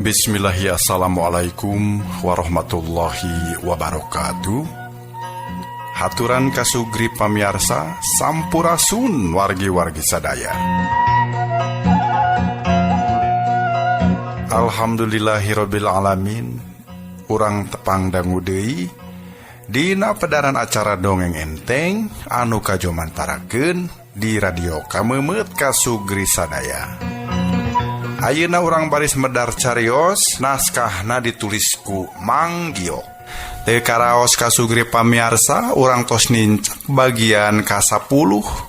Bismillahirrahmanirrahim. Assalamualaikum warahmatullahi wabarakatuh. Haturan kasugri pamiarsa sampurasun wargi-wargi sadaya. Alhamdulillahirabbil alamin. Urang tepang dangu deui dina pedaran acara dongeng enteng anu kajomantarakeun di radio Kameumeut kasugri sadaya. Ayeuna urang baris medar carios naskahna ditulis ku Mang Gio. Teu karaos kasugri pamiarsa urang tos nincak bagian ka-10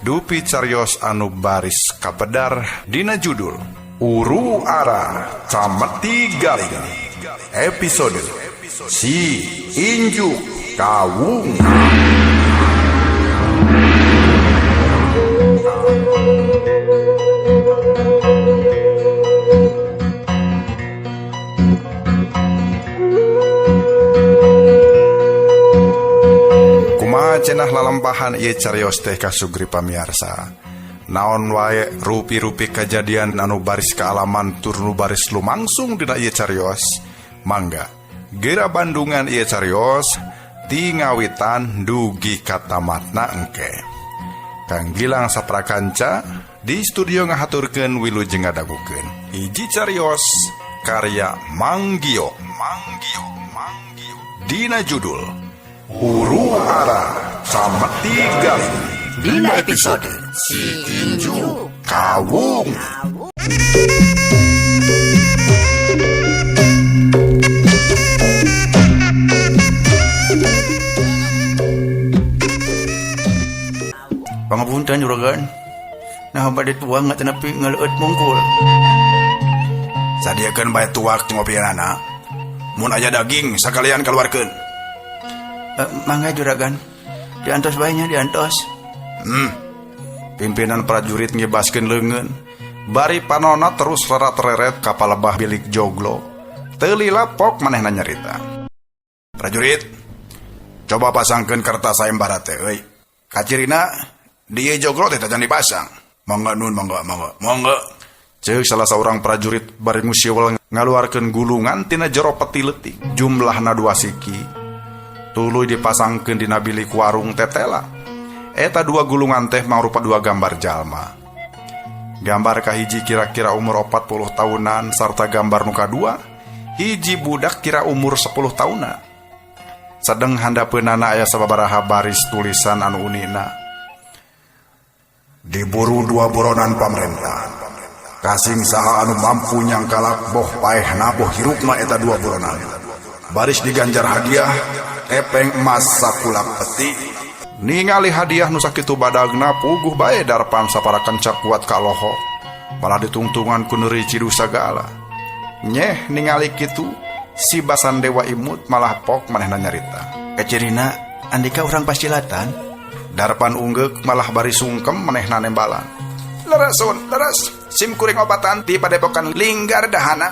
dupi carios anu baris kapedar dina judul Uru Ara Cameti Galing. Episode Si Injuk Kawung. Cenah lalampahan ieu carios teh kasugri pamiarsa. Naon wae rupi-rupi kejadian anu baris kaalaman tur nu baris lumangsung dina ieu carios. Mangga geura bandungan ieu carios ti ngawitan dugi ka tamatna engke. Kang Gilang saprakanca di studio ngahaturkeun wilujeng ngadagukeun hiji carios karya Mang Gio. Dina judul Uru Ara Cameti Galing. Dina episode Si Injuk Kawung. Pangapunten juragan. Nah bade tuang ngatenepi ngaleut mungkul. Sadiakeun bae tuak ngopianana. Mun aya daging sakalian kaluarkeun. Mangga juragan. Diantos bae nya diantos. Pimpinan prajurit ngibaskeun leungeun. Bari panonna terus rerat-reret ka palebah bilik joglo. Teu lila pok manehna nyarita. Prajurit, coba pasangkeun kertas sayembara teh euy. Kacirina di joglo teh tajan dipasang. Mangga nun, mangga. Ceuk salah seorang prajurit bari musiwel ngaluarkeun gulungan tina jero peti leutik. Jumlahna 2 siki. Tuluy dipasangkeun dina bilik warung tetela. Eta 2 gulungan teh mangrupa 2 gambar jalma. Gambar kahiji kira-kira umur 40 tahunan sarta gambar nu kadua hiji budak kira umur 10 tahunan. Sedeng handapeunana aya sababaraha baris tulisan anu unina. Diburu 2 buronan pamarentah. Kasing saha anu mampu nyangkalak boh paehna boh hirupna eta 2 buronan. Baris diganjar hadiah epeng emas sakulak peti. Ningali hadiah nu sakitu badagna puguh bae darpan saparakan cakuat kaloho. Malah ditungtungan ku neuri cidu sagala. Nyeh ningali kitu si Basan Dewa Imut malah pok manehna nyarita. Kacirina andika urang pascilatan. Darpan unggek malah bari sungkem manehna nembalan. Leres sim kuring obatan ti padepokan Linggar Dahana.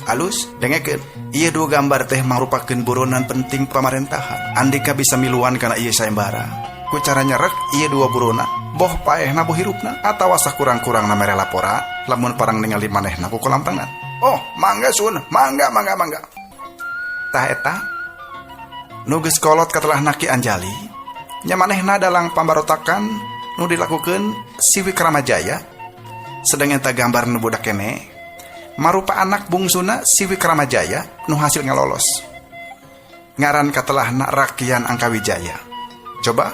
Alus dengekeun. Ieu 2 gambar teh mangrupakeun buronan penting pamarentahan. Andika bisa miluan kana ieu sayembara. Ku cara nyerek ieu 2 burona boh paehna boh hirupna atawa sakurang-kurangna mere lapora lamun parang ningali manehna ku kolam renang. Oh, mangga sun, mangga. Tah eta nu geus kolot katelahna Ki Anjali nya manehna dalang pambarotakan nu dilakukeun si Wikramajaya sedang eta gambar nu budak kene marupa anak bungsuna si Wikramajaya nu hasil ngalolos. Ngaran katelahna Rakian Angkawijaya. Coba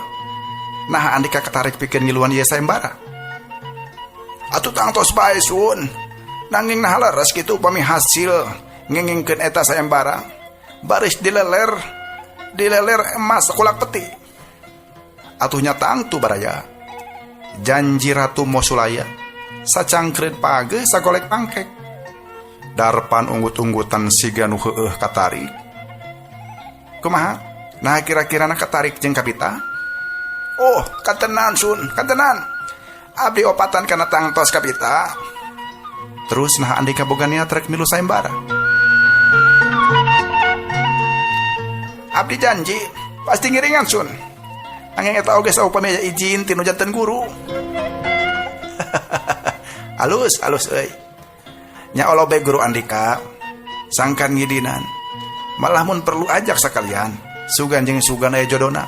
nah Andika ketarik pikeun ngiluan ieu sayembara. Atuh tangtos bae sun. Nanging nah leres kitu upami hasil ngengengkeun eta sayembara. Baris dileler emas sakulak peti. Atuh nyatang tu baraya. Janji Ratu Mosulaya sacangkreun page sagolek pangkek. Darpan unggut-unggutan siga nu heueuh katarik. Kumaha? Nah kira-kira katarik jeung kapita? Oh, katenan sun, katenan. Abdi opatan kana tangtos kapita. Terus nah Andika boga niat rek milu sayembara. Abdi janji pasti ngiringan sun. Angin eta oge saupami izin tinu janten guru. Alus euy. Nya olobe guru Andika sangkan ngidinan. Malah mun perlu ajak sekalian sugan jeung sugan aya jodona.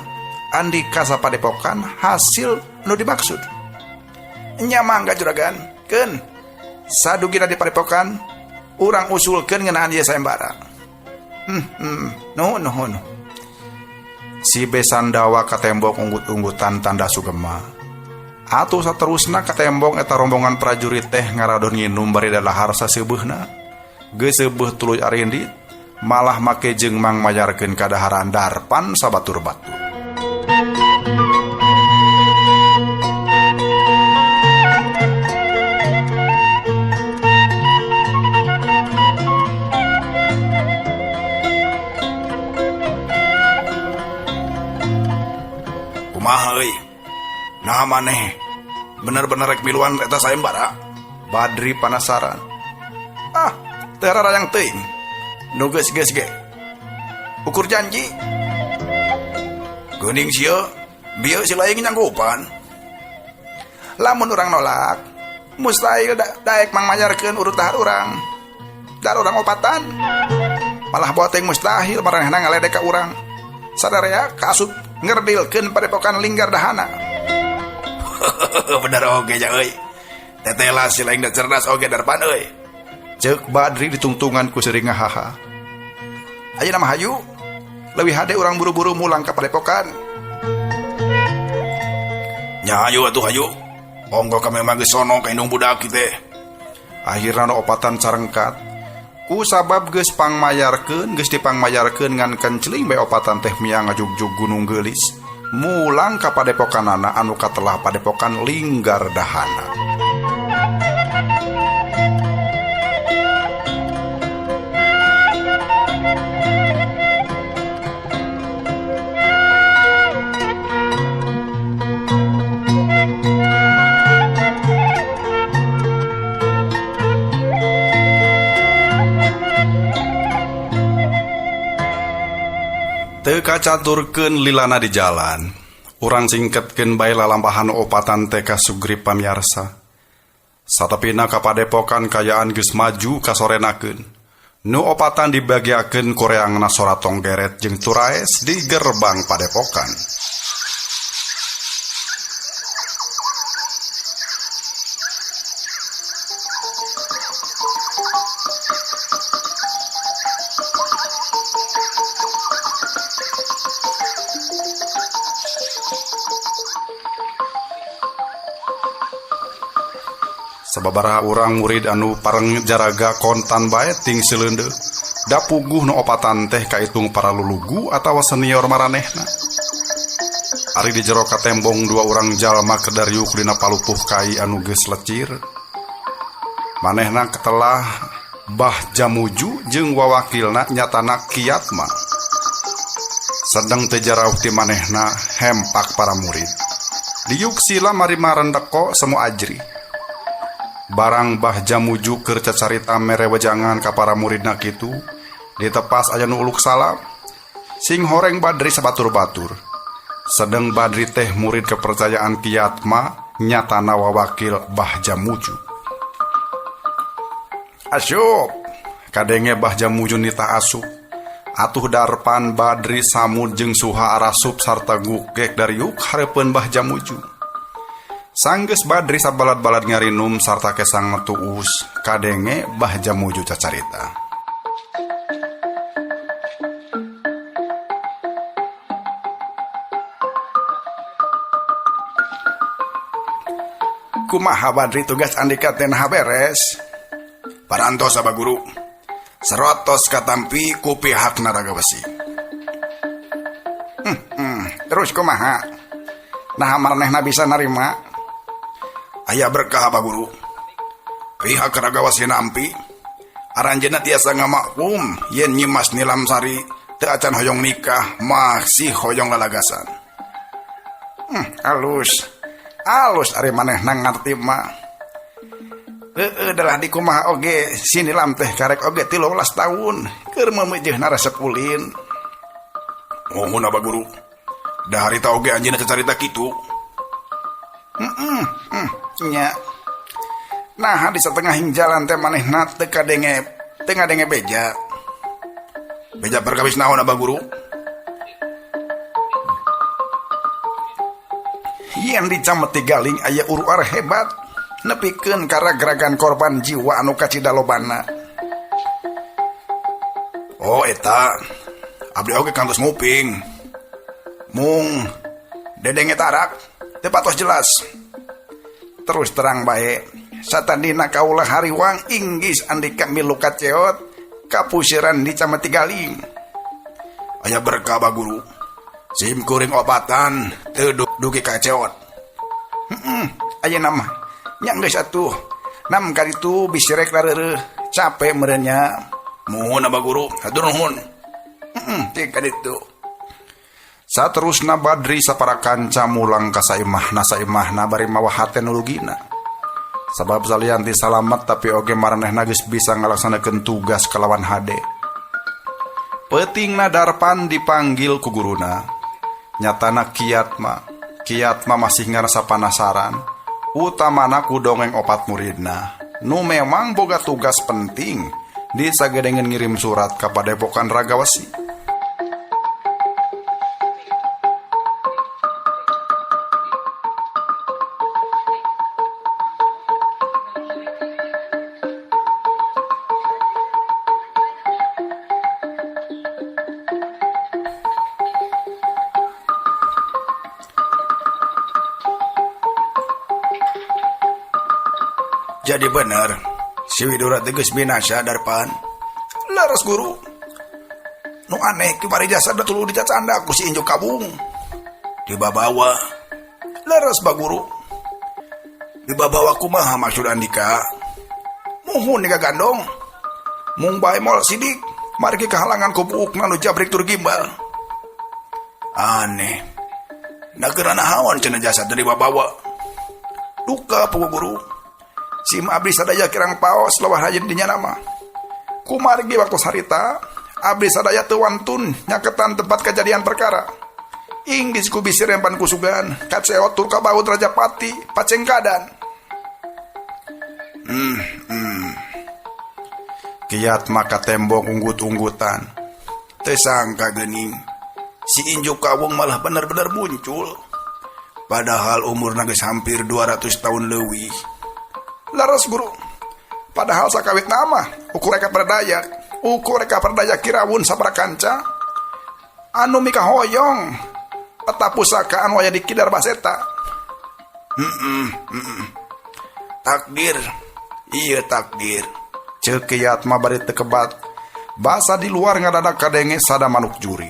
Andika sapadepokan hasil nu dimaksud. Nya mangga juragan, keun. Sadugina di padepokan urang usulkeun ngeunaan ieu sayembara. No. Si Besandawa ka tembok unggut-unggutan tanda sugema. Atuh saterusna ka tembok eta rombongan prajurit teh ngaradon nginum bari dalahar saseubeuna. Geus seubeut tuluy arindit malah make jeung mangmayarkeun kadaharan Darpan sabatur-batur. Kumaha euy? Nah maneh bener-bener rek miluan eta sayembara? Badri penasaran. Teu rarayang teuing. Nu geus ge. Ukur janji. Geuning sieu, bieu si laing nyanggupan. Lamun urang nolak, mustahil daek mangmayarkeun urut dahar urang. Dahar urang opatan. Malah boteng mustahil maranehna ngaledek ka urang. Sadarea kaasup ngerdilkeun padepokan Linggar Dahana. Bener oge ja euy. Tetela si laing da cerdas oge Darpan euy. Ceuk Badri ditungtungan ku seuring ngahaha. Ayeuna mah hayu, leuwih hade urang buru-buru mulang ka padepokan. Nya hayu atuh hayu. Onggo ka memang geus sono ka indung budak kitu teh. Akhirna opatan carengkat. Ku sabab geus pangmayarkeun, geus dipangmayarkeun ngan kenceling bae opatan teh miang ngajugjug gunung geulis. Mulang ka padepokanana anu katelah padepokan Linggar Dahana. Teu kacaturkeun lilana di jalan. Urang singketkeun bae lalampahan opatan teh ka Sugrip pamiarsa. Satepina ka padepokan kayaan geus maju kasorenakeun. Nu opatan dibagiakeun koreangna Soratong Geret jeung Turaes di gerbang padepokan. Sababaraha urang murid anu pareng jaraga kontan bae ting seleundeuh. Da puguh nu opatan teh kaitung para lulugu atawa senior maranehna. Ari di jero katembong dua urang jalma kedariuk dina palupuh kai anu geus lecir. Manehna ketelah Bah Jamuju jeung wawakilna nyatana Kiatma. Sedeng teu jarauh ti manehna hempak para murid. Diuk sila mari marendeko semu ajri. Barang Bah Jamuju keur cacarita mere wejangan ka para muridna kitu, ditepas aya nu uluk salam. Sing horeng Badri sabatur-batur. Sedeng Badri teh murid kepercayaan Kiatma, nyatana wawakil Bah Jamuju. Asyup, kadenge Bah Jamuju nita asup. Atuh Darpan, Badri, Samud jeung Suha arasup sarta gukek dariuk hareupeun Bah Jamuju. Sanggeus Badri sabalad-balad ngarinum sarta kesang metuus kadenge bah jamuju cacarita. Kumaha Badri tugas Andika teh nah beres? Parantos Abah Guru. Serotos katampi ku pihak Naragawesi. Terus kumaha? Nah maranehna bisa narima? Aya berkah Abah Guru. Pihak Ragawesi nampi aranjeunna tiasa ngamaklum yen Nyimas Nilam Sari teu acan hoyong nikah masih hoyong lalagasan. Alus ari manehna ngarti mah. Adalah di kumaha oge si Nilam teh karek oge 13 tahun keur memeujeuhna resep ulin. Mohon Abah Guru. Da harita oge anjeunna cacarita kitu. Nya. Nah di satengahing jalan teh manehna teu ngadenge beja. Beja perkawis naon Abah Guru? Yen dicameti galing aya uruar hebat nepikeun karagragan korban jiwa anu kacida lobana. Oh eta abdi oge kantos nguping. Mung dedenge tarak teu patos jelas. Terus terang bae satadina kaula hariwang inggis Andika milu kaceot kapusiran dicameti galing. Aya berkah Abah Guru. Sim kuring obatan teu dugi kaceot. Aya nama nya geus atuh. Nam kaditu bisi rek lareureuh capek meureun nya. Muhun Abah Guru, hatur nuhun. Cik kaditu. Saterusna Badri sapara kanca mulang ka saimahna bari mawa hate nulugina. Sabab salian ti salamet tapi oge maranehna geus bisa ngalaksanakeun tugas kalawan hade. Peutingna Darpan dipanggil ku guruna. Nyatana Kiat mah masih ngarasa penasaran. Utamana ku dongeng opat muridna. Nu memang boga tugas penting di sagedengan ngirim surat ka Padepokan Ragawesi. Jadi bener si Widura teh geus binasa Darpan. Leres Guru. Nu aneh kimari jasad tuluy dicacanda ku si Injuk Kabung. Dibabawa. Leres Ba Guru. Dibabawa kumaha maksud Andika? Muhun digagandong. Mung bae moal sidik margi kahalangan ku buukna nu jabrik tur gimbal. Aneh. Nageurana nahaon cenah jasad dibabawa? Duka Pu Guru. Si abdi sadaya kirang paos lawah rajin dinya nama. Kumargi waktu sarita abdi sadaya teu wantun nyaketan tempat kejadian perkara. Inggis ku bisi rempan kusugan kaceot tur ka baut Rajapati pacengkadan. Kiat maka tembok unggut-unggutan. Teu sangka geuning si Injuk Kabung malah bener-bener muncul. Padahal umurna geus hampir 200 tahun leuwih. Laras Guru. Padahal sakawit nama ukur reka perdayak Kirawun sabara kanca anu mika hoyong peta pusaka anu aya di Kidar Baseta. Takdir. Iya takdir. Ceuk Kiat mah bari teu kebat. Basa di luar ngadadak kadenge sada manuk juri.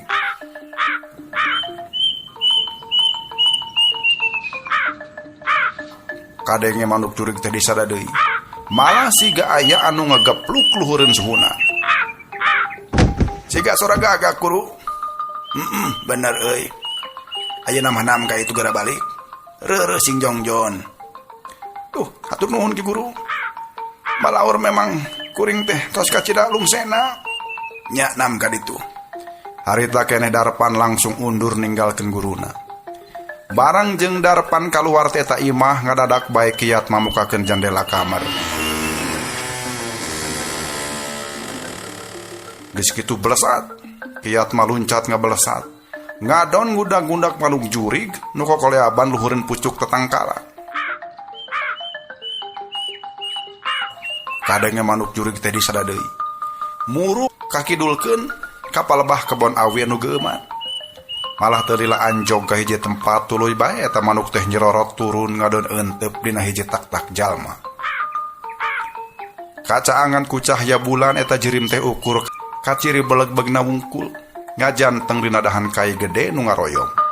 Kadenge manuk jurig teh disada deui. Malah siga aya anu ngagepluk luhureun suhuna. Siga sora gagak Guru. Bener euy. Aya nama-nama ka itu gara balik. Reureuh sing jongjon. Tuh, hatur nuhun Ki Guru. Balaur memang kuring teh tos kacida lungsena. Nya nam ka ditu. Harita keneh Darpan langsung undur ninggalkeun guruna. Barang jeung Darpan kaluar teh eta imah ngadadak bae Kiat mamukakeun jendela kamar. Geus kitu belesat, Kiat mah luncat ngabelesat. Ngadon ngudag-ngudag manuk jurig nu kokoleaban luhureun pucuk tetangkala. Kadangnya manuk jurig teh disadadei. Muruk kaki dulkeun kapal lebah kebon awi anu geuman. Malah teu lila anjog ka hiji tempat tuluy bae eta manuk teh nyerorot turun ngadon euteup dina hiji tak-tak jalma. Kacaangan ku cahya bulan eta jirim teh ukur kaciri beleg-begna wungkul ngajanteng dina dahan kai gede nu ngaroyong.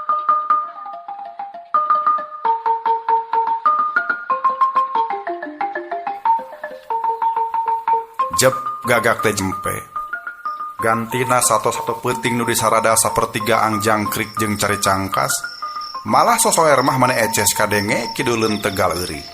Jep gagak teh jempe. Gantina satu-satu peuting nu disarada sapertigaan jangkrik jeung cari cangkas. Malah sosoer mah mane eces kadenge kiduleun tegal euri.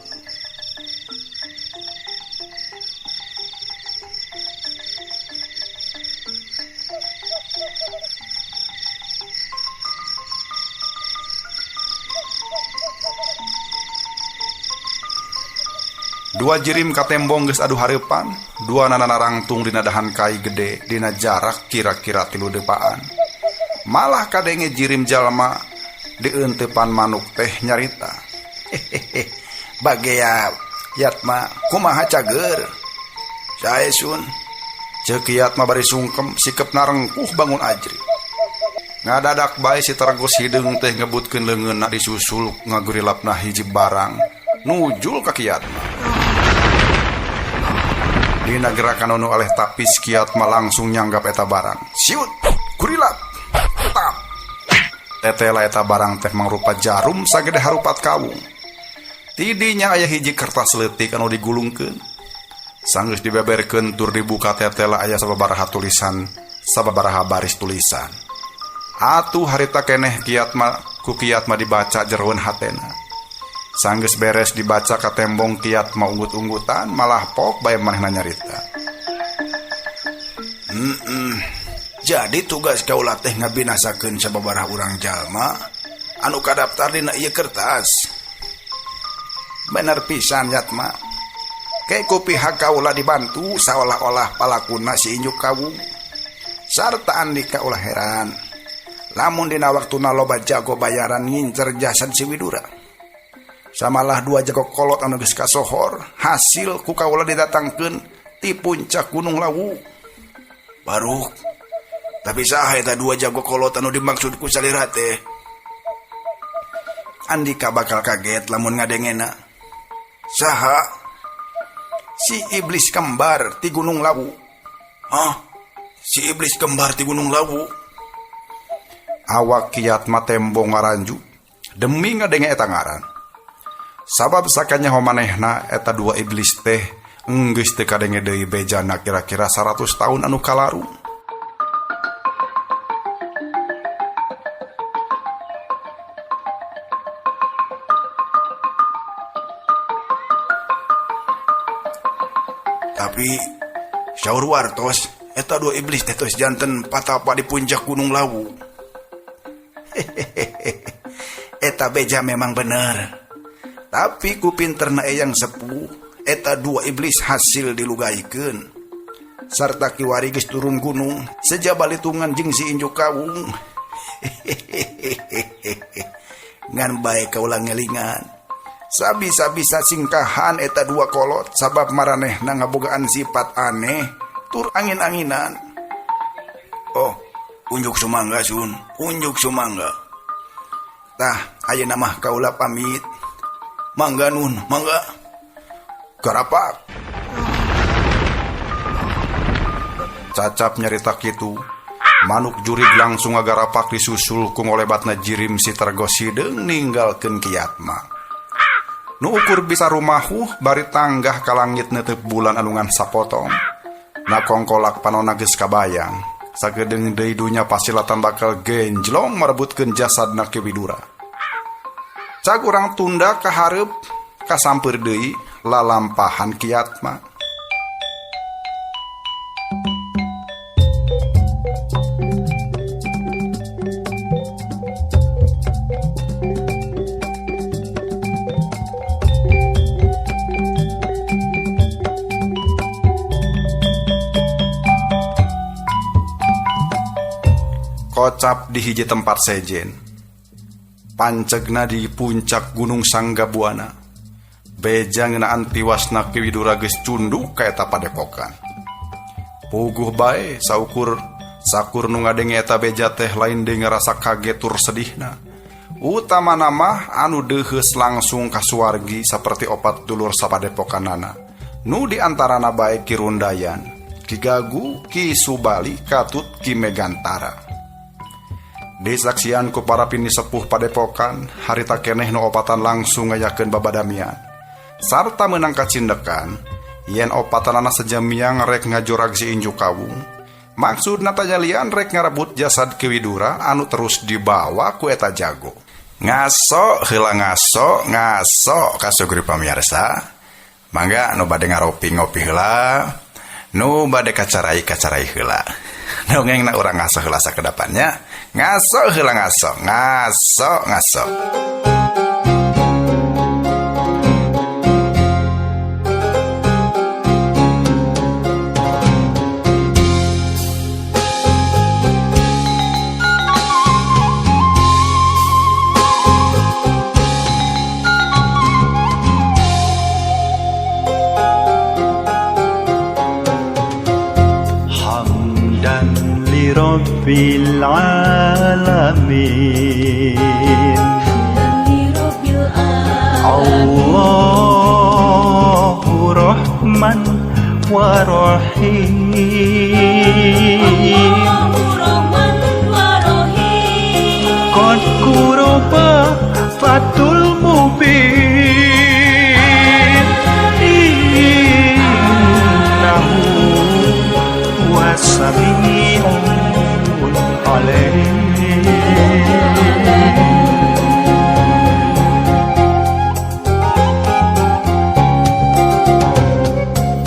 Dua jirim katembong geus adu hareupan, dua nana narangtung dina dahan kai gede dina jarak kira-kira 3 depaan. Malah kadenge jirim jalma di euntepan manuk teh nyarita. Hehehe, bagea Yatma kumaha cager? Sae sun. Ceuk Yatma bari sungkem sikep narengkuh bangun ajri. Ngadadak bae si tergos hideung teh ngebutkeun leungeunna disusul ngagurilapna hiji barang nujul ka Yatma. Dina gerakan anu oleh tapis Yatma langsung nyanggap eta barang. Siut, gurilap, tetap. Tetela eta barang teh mangrupa jarum sagede harupat kawung. Tidinya aya hiji kertas leutik anu digulungkeun. Sanggeus dibeberkeun tur dibuka tetela aya sababaraha tulisan, sababaraha baris tulisan. Atuh harita keneh ku Yatma dibaca jeroeun hatena. Sanggeus beres dibaca ka tembong Yatma unggut-unggutan malah pok bae manehna nyarita. Jadi tugas kaula teh ngabinasakeun sababaraha urang jalma anu kadaftar dina ieu kertas. Bener pisan Yatma. Kayak ku pihak kaula dibantu saolah-olah palakuna si injuk kawung. Sarta andika ulah heran. Lamun dina waktuna loba jago bayaran ngincer jasad si Widura. Samalah 2 jago kolot anu geus kasohor hasil ku kaula didatangkeun ti puncak Gunung Lawu. Baruk. Tapi saha eta 2 jago kolot anu dimaksud ku salira teh? Andika bakal kaget lamun ngadengena. Saha? Si iblis kembar ti Gunung Lawu. Hah? Si iblis kembar ti Gunung Lawu? Awak Yatma tembong ngaranju demi ngadenge eta ngaran. Sabab sakanya manehna eta 2 iblis teh enggeus teu kadenge deui bejana kira-kira 100 tahun anu kalaru. Tapi saur wartos eta 2 iblis teh tos janten patapa di puncak Gunung Lawu. Hehehe. Eta beja memang bener. Tapi ku pinterna eyang sepuh, eta 2 iblis hasil dilugaikeun. Sarta kiwari geus turun gunung, sejabalitungan jeung si injuk kawung. Ngan bae kaula ngelingan. Sabisa-bisa singkahan eta 2 kolot sabab maranehna ngabogaan sifat aneh, tur angin-anginan. Oh, unjuk sumangga sun, unjuk sumangga. Tah, ayeuna mah kaula pamit. Mangga nun, mangga. Garapak. Cacap nyarita kitu. Manuk jurig langsung ngagarapak disusul ku ngolebatna jirim si tergos hideung ninggalkeun ki Yatma. Nu ukur bisa rumahuh bari tanggah ka langit neuteuk bulan anungan sapotong. Nakongkolak panonna geus kabayang. Sagedeung deui dunya pasilatan bakal genjlong marebutkeun jasadna ki Widura. Cag urang tunda ka hareup kasamper deui lalampahan ki Yatma. Kocap di hiji tempat sejen. Pancegna di puncak Gunung Sanggabuana. beja ngeunaan tiwasna Ki Widura geus cunduk ka eta padepokan. Puguh bae sakur nu ngadenge eta beja teh lain deui ngarasa kaget tur sedihna. Utamana mah anu deuheus langsung ka suwargi saperti opat dulur sapadepokanana. Nu diantarana bae Ki Rundayan, Ki Gagu, Ki Subali, Katut, Ki Megantara. Disaksian ku para pini sepuh padepokan, harita keneh nu opatan langsung ngayakeun babadamian. Sarta meunang kacindekan, yen opatanana sejamiang rek ngajorag si Inju Kawung. Maksudna tajalian rek ngarebut jasad Ki Widura anu terus dibawa ku eta jago. Ngaso heula ngaso kasugri pamirsa. Mangga nu bade ngaropi ngopi heula, nu bade kacarai heula. Dongengna urang ngaso heula sakedapannya. Ngaso heula ngaso. Rabbil alamin Allahu Rahman wa Rahim Qad qurba fatul mubin Innahu wasami'un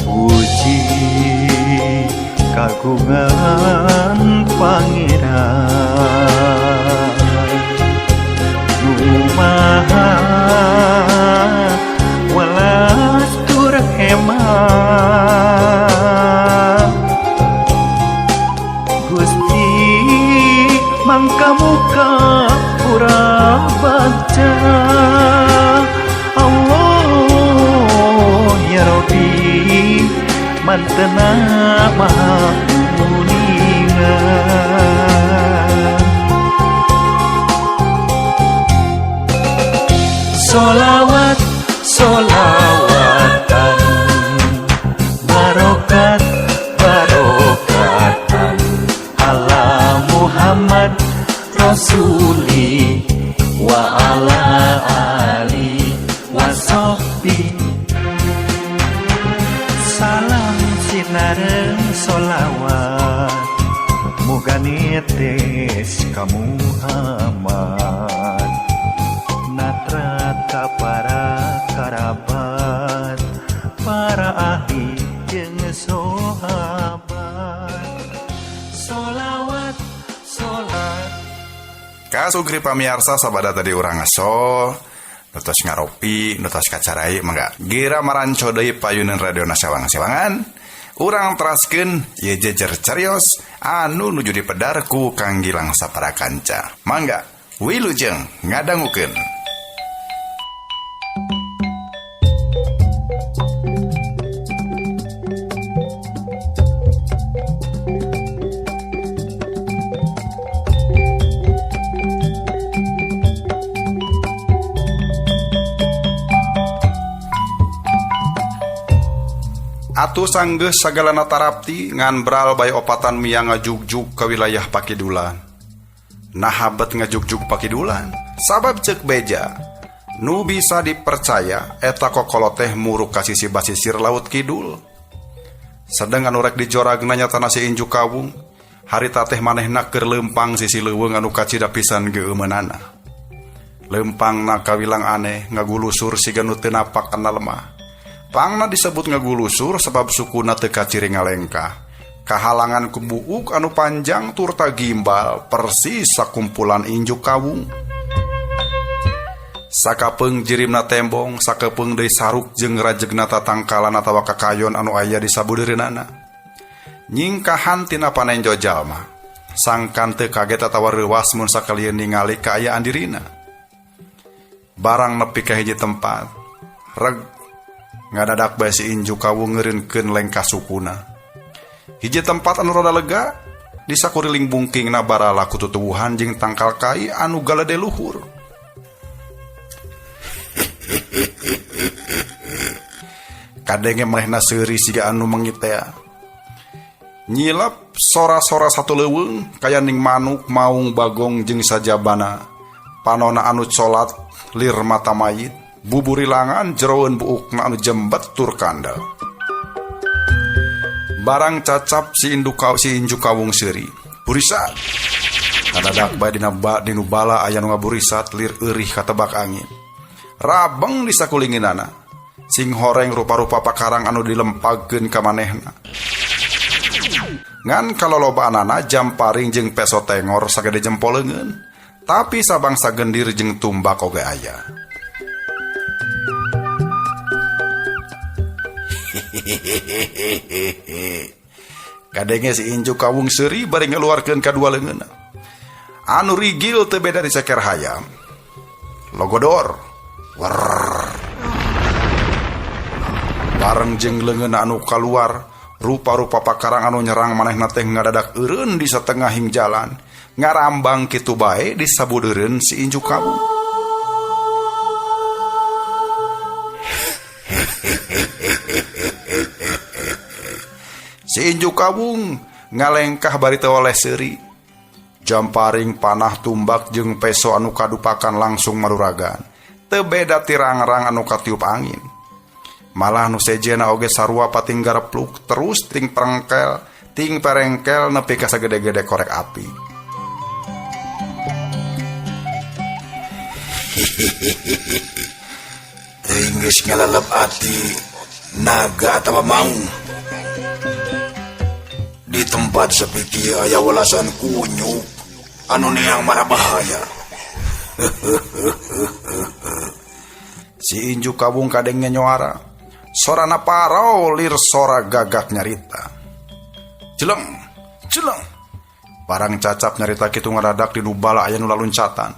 Puji kagungan pangeran Nu maha welas tur hemat Gusti mangka muka pura baca Allah ya Rabbi mantena maha muningan Solawatan barokatan ala Muhammad Rasuli wa ala ali wa sahbi Salam sinareung solawat muga netes ka Muhammad Natrat ka para karabat para ahli jeung sahabat Solawat Kasugri pamiarsa sabada tadi urang ngaso, nutos ngaropi, nutos kacarai, mangga gira maranco deui payuneun radio Sawang-sawangan. Urang teraskeun ieu jejer carios anu nuju dipedar ku Kang Gilang sapara kanca. Mangga wilujeng ngadangukeun. Atuh sanggeus sagalana tarapti ngan bral bae opatan miang ngajugjug ka wilayah Pakidulan. Nahabet ngajugjug Pakidulan, sabab ceuk beja nu bisa dipercaya eta kokolo teh muruk ka sisi basisir laut kidul. Sedeng anu rek dijoragna nyatana si Inju Kawung, harita teh manehna keur leumpang sisi leuweung anu kacida pisan geueumeunana. Leumpangna kawilang aneh ngagulusur siga nu teu napak kana lemah. Pangna disebut ngagulusur sebab sukuna teu kaciri ngalengkah. Kahalangan ku buuk anu panjang turta gimbal persis sakumpulan Inju Kawung. Sakapeung jirimna tembong, sakepeung deui saruk jeung rajegna tatangkalan atawa kakayon anu aya di sabudeureunana. Nyingkahan tina panenjo jalma, sangkan teu kaget atawa reuwas mun sakalian ningali kaayaan dirina. Barang nepi ka hiji tempat, reg ngadadak bae si Inju Kawung ngeureunkeun lengkah sukuna. Hiji tempat anu rada lega di sakuriling bungkingna barala ku tutuwuhan jeung tangkal kai anu galede luhur. Kadenge manehna seuri siga anu mengitea. Nyilap sora-sora satu leuweung kaya ning manuk maung bagong jeung sajabana. Panona anu colat lir mata mayit, buburi langan jeroeun buukna anu jembet tur kanda. Barang cacap si Inju Kawung seuri. Burisat. Kadadak bae dina bala aya nu ngaburisat lir eurih katebak angin. Rabeng di sakulinginana. Sing horeng rupa-rupa pakarang anu dilempagkeun ka manehna. Ngan kalolobaanana jamparing jeung peso tengor sagede jempol leungeun, tapi sabangsa gendir jeung tumbak oge aya. Kadenge si Inju Kawung seuri bari ngeluarkeun kadua leungeunna. Anu rigil teu beda di ceker hayam. Logodor. Warr. Bareng jeung leungeunna anu kaluar, rupa-rupa pakarang anu nyerang manehna teh ngadadak eureun di satengahing jalan, ngarambang kitu bae di sabudeureun si Inju Kawung. Si Inju Kawung ngalengkah bari teu oleh seuri. Jamparing panah tumbak jeung peso anu kadupakan langsung maruragan. Teu beda tirang-rang anu katiup angin. Malah nu sejena oge sarua pating garepluk terus ting perengkel nepi ka sagede-gede korek api. Teuing geus ngalalep ati naga atawa maung. Di tempat seperti aya welasan kunyuk anu neang mara bahaya. Si Inju Kawung kadenge nyoara. Sorana parau lir sora gagak nyarita. Jeleng, jeleng. Barang cacap nyarita kitu ngaradak di dubala aya nu laluncatan.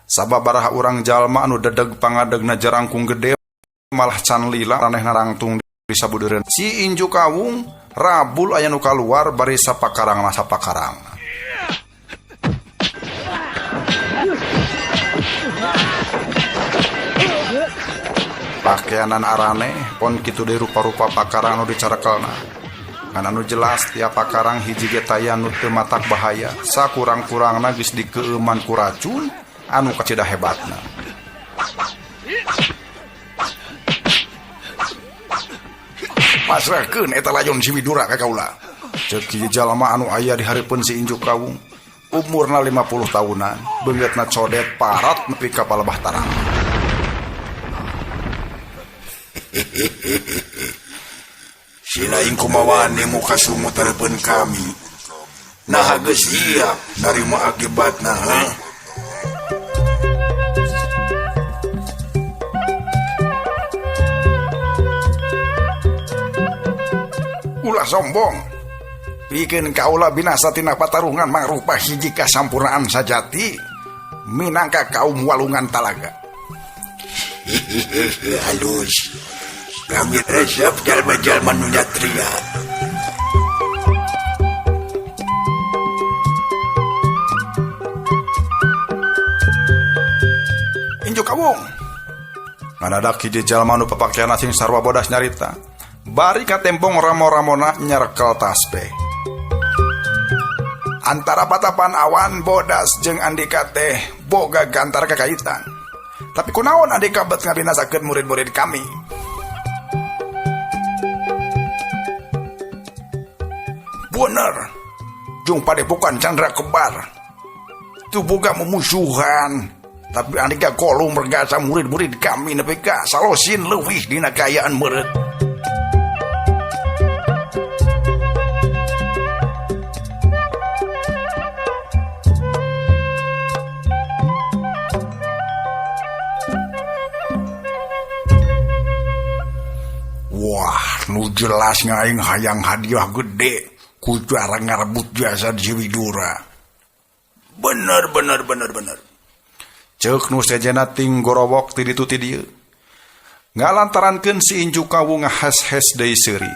Sababaraha urang jalma anu dedeg pangadegna jarangkung gede malah can lila ranehna rangtung di sabudeureun. Si Inju Kawung rabul aya nu kaluar bari sapakarangna. Pakaianan arane pon kitu deui rupa-rupa pakarang anu dicarakelna. Ngan anu jelas tiap pakarang hiji ge taya nu teu matak bahaya, sakurang-kurangna geus dikeuman ku racun anu kacedah hebatna. Pasrahkeun eta layon si Widura ka kaula. Ceuk ieu jalma anu aya di hareupeun si Inju Kawung. Umurna 50 tahunan, beungeutna codet parat nepi ka palebah tarang. Sinaing kumawani muka sumut hareupeun kami. Nah geus siap narima akibatna, ha? Ulah sombong. Pikeun kaula binasa tina patarungan mangrupa hiji kasampurnaan sajati minangka kaum walungan talaga. Halus. Kami resep jalma-jalma nu nyatria. Inju Kawung. Ngadadak hiji jalma nu papakeana sing sarua bodas nyarita. Bari katembong ramo-ramona nyarekel tasbih. Antara patapan awan bodas jeung Andika teh boga gantar kakaitan. Tapi kunaon Andika bet ngabinasakeun murid-murid kami? Bener, jung padepokan Chandra Kembar. Itu boga memusuhan. Tapi Andika kolong mergasa murid-murid kami nepi ka salosin leuwih dina kayaan meureut. Wah, nu jelas ngaing hayang hadiah gede. Kudu arang ngarebut jasa di Widura. Bener. Ceuk nu sejena ting gorowok ti ditu ti dieu. ngalantarankeun si Inju Kawu ngahes-hes deui seuri.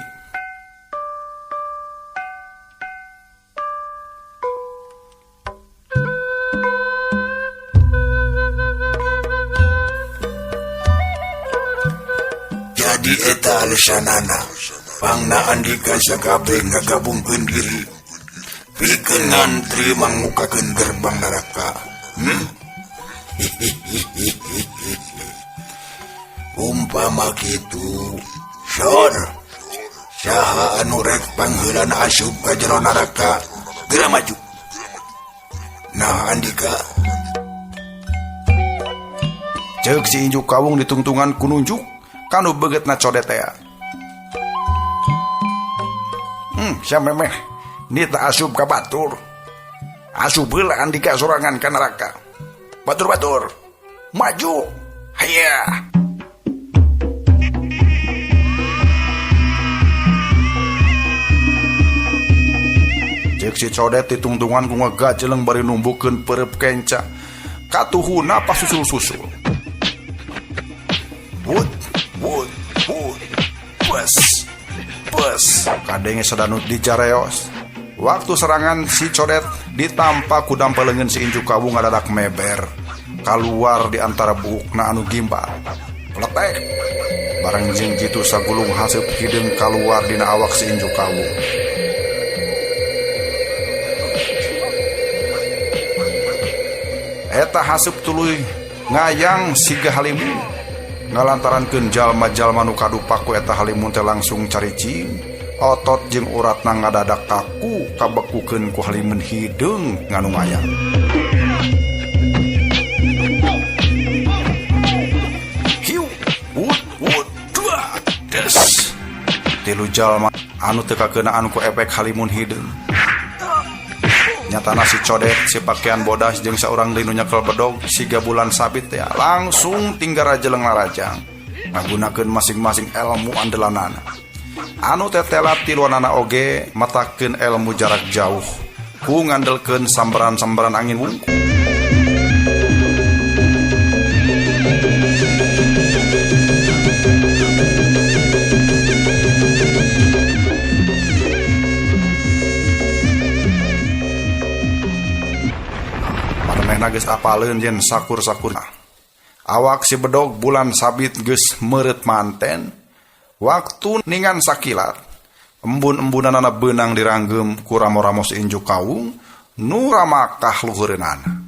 Jadi eta alesanana pangna Andika sakabeh ngagabungkeun diri pikeun ngantri mangmukakeun gerbang neraka. Umpama kitu sor saha anu rek pangheulana asup ka jero neraka geura maju. Nah Andika Ceuk si Inju Kawung ditungtungan ku nunjuk kanu begetna codet teh. Sia memeh nita asup ka batur. Asup heula Andika sorangan ka neraka. Batur-batur, maju. Haya. Cek si codet ditungtungan ku ngagajeleng bari numbukeun perep kenca. Katuhuna pas susul-susul. Wut. Bus. Kadenge sedanut dijareos. Waktu serangan si codet ditampa ku dampeleungeun si Inju Kawu ngadadak meber. Kaluar di antara buukna anu gimbal. Pletek. Barang jeung kitu sagulung haseup hideung kaluar dina awak si Inju Kawu. Eta haseup tuluy ngayang siga halimun. Ngalantarankeun jalma-jalma nu kadupak ku eta halimun teh langsung caricing, otot jeung uratna ngadadak kaku kabekukeun ku halimun hideung nganu ngayang. Hiu, wut, dua, des. Tilu jalma anu teu kakeunaan ku efek halimun hideung. Nyatana si codet, si pakaian bodas jeung saurang linu nyekel bedog siga bulan sabit teh langsung tinggal rajeleng larajang ngagunakeun masing-masing ilmu andelanana. Anu tetelat tiluanana oge matakeun ilmu jarak jauh ku ngandelkeun sambaran-sambaran angin wungkul. Geus apaleun yen sakur-sakur. Awak si bedog bulan sabit geus meureut manten. Waktu ningan sakilat, embun-embunanana beunang diranggeum ku ramo-ramo si Inju Kawung nu ramakah luhureunana.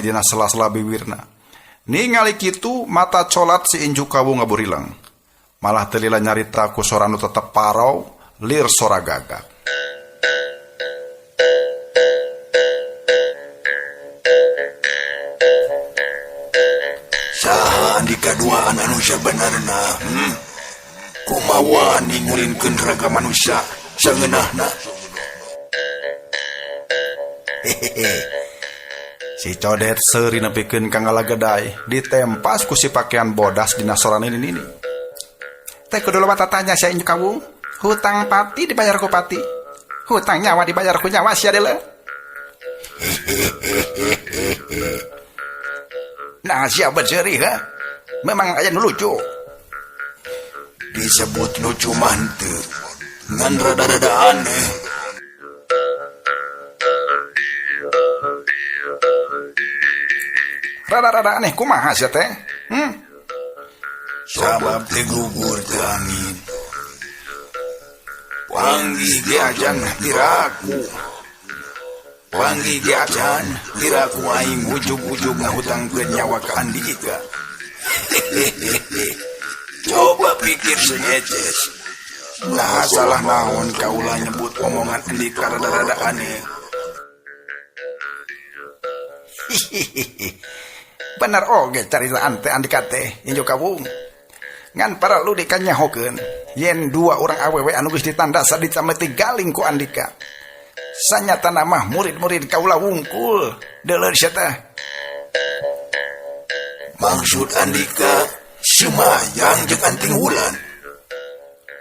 Dina sela-sela bibirna. Ningali kitu mata colat si Inju Kawu ngaburilang. Malah teu lila nyarita ku sora nu tetep parau, lir sora gagak. Saha Andika duaan anu sabenerna? Kumaha ningulinkeun raga manusia sangeunahna? Si codet seuri nepikeun ka ngalageday ditempas ku si pakaian bodas dina soranna ini. Teh kudu loba tatanya si Inju Kawung. Hutang pati dibayar ku pati. Hutang nyawa dibayar ku nyawa sia deuleu. Nah sia beuseuri ha. Memang aya nu lucu. Disebut lucu mah henteu. Ngan rada-rada aneh. Rada-rada aneh kumaha sia teh? Sabab teh gugur teh angin. Panggih ge ajan tiraku. Panggih ge ajan tiraku aing ujug-ujug ngahutangkeun nyawa ka Andika. Coba pikir senyeces. Nah salah naon kaulah nyebut omongan Andika rada-rada aneh. Bener oge caritaan teh Andika teh Inju Kawung. Ngan para lu dikanyahokeun yen dua orang awewe anu geus ditandasa dicameti galing ku Andika. Sanyatana mah murid-murid kaula wungkul deuleur sia teh. Maksud Andika Sumayang jeung Anting Wulan.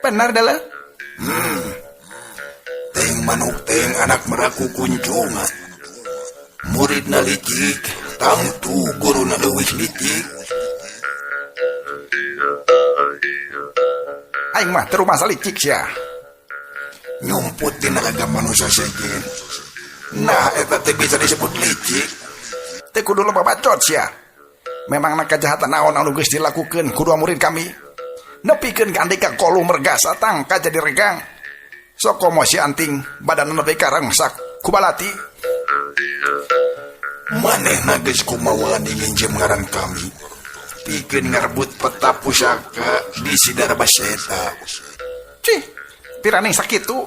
Benar dalah. Teng manuk teng anak meraku kunjungan. Muridna licik, tangtu guruna leuwih licik. Aing mah teu rumah salicik sia. Nyumput di naga manusia sejen. Nah, eta teh bisa disebut licik. Teu kudu loba bacot sia. Memang kejahatan naon anu geus dilakukeun ku dua murid kami. Nepikeun ka andika kolu mergasa tangka jadi regang. Sok komo si anting badan nepi ka rangsak ku balati. Manehna geus kumaha nginjem ngaran kami. Pikeun ngarebut peta pusaka di Sidar Baseta. Cih, pirani sakitu.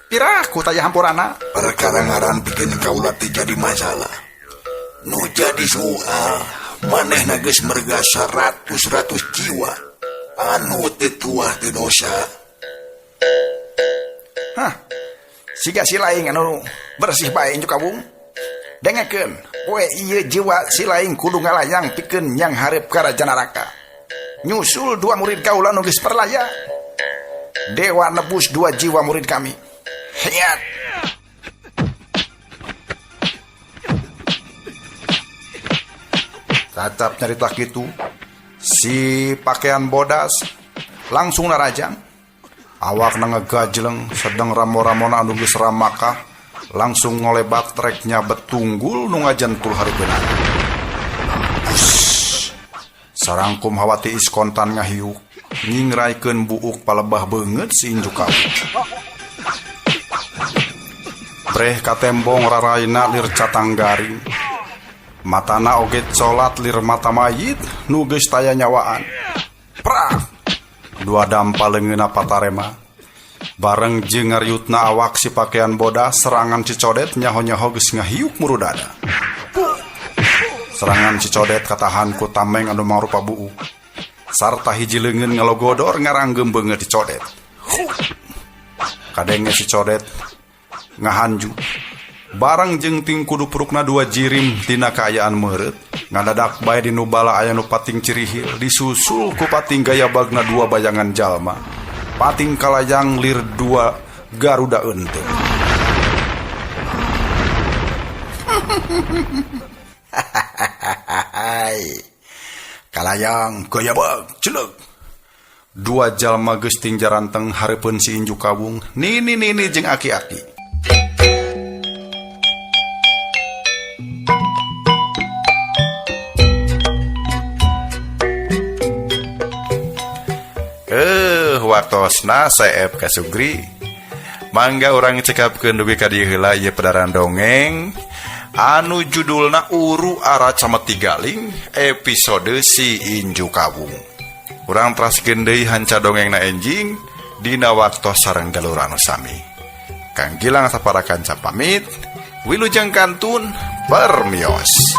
Piraku taya hampurana. Perkara ngaran pikeun kaula teh jadi masalah. Nu jadi soal manehna geus mergasa ratus jiwa. Anu teh tuah teh dosa. Hah, siga si laing anu bersih bae injuk kabung. Dengekeun, poe ieu jiwa si laing kudu ngalayang pikeun nyang hareup ka raja neraka. Nyusul dua murid kaula anu geus perlaya. Dewa nebus dua jiwa murid kami. Hayat. Cacap nyarita kitu, si pakaian bodas langsung narajang. Awak ngegajleng sedang ramo-ramona anu geus ramakah langsung ngolebat treknya betunggul nu ngajentul hareupeuna. Sarangkum hawati iskontan ngahiuk ngingraikeun buuk palebah beungeut si injuk kabung. Breh katembong raraina lir catanggaring. Matana oge colat lir mata mayit nu geus taya nyawaan. Prak! Dua dampal leungeunna patarema. Bareng jeung ngariutna awak si pakaian bodas serangan Cicodet nyaho-nyaho geus ngahiuk murudada. Serangan Cicodet katahan ku tameng anu mangrupa buuk. Sarta hiji leungeun ngalogodor ngaranggem beungeut Cicodet. Kadenge Cicodet ngahanju. Barang jeung ting kudu purukna dua jirim tina kaayaan meureut. Ngadadak bae di nu bala aya nu pating cirihil disusul ku pating gaya bagna dua bayangan jalma. Pating kalayang lir dua Garuda Eunteu. Kalayang gaya bag ceuleuh. Dua jalma geus ting jaranteng hareupeun si injuk kabung. Nini jeung aki-aki. Waktosna saeb ka Sugri. Mangga urang cekapkeun dugi ka dieu heula ieu pedaran dongeng anu judulna Uru Ara Cameti Galing episode si injuk kabung. Urang teraskeun deui hanca dongengna enjing dina waktos sareng galur anu sami. Kang Gilang saparakan pamit. Wilujeng kantun permios.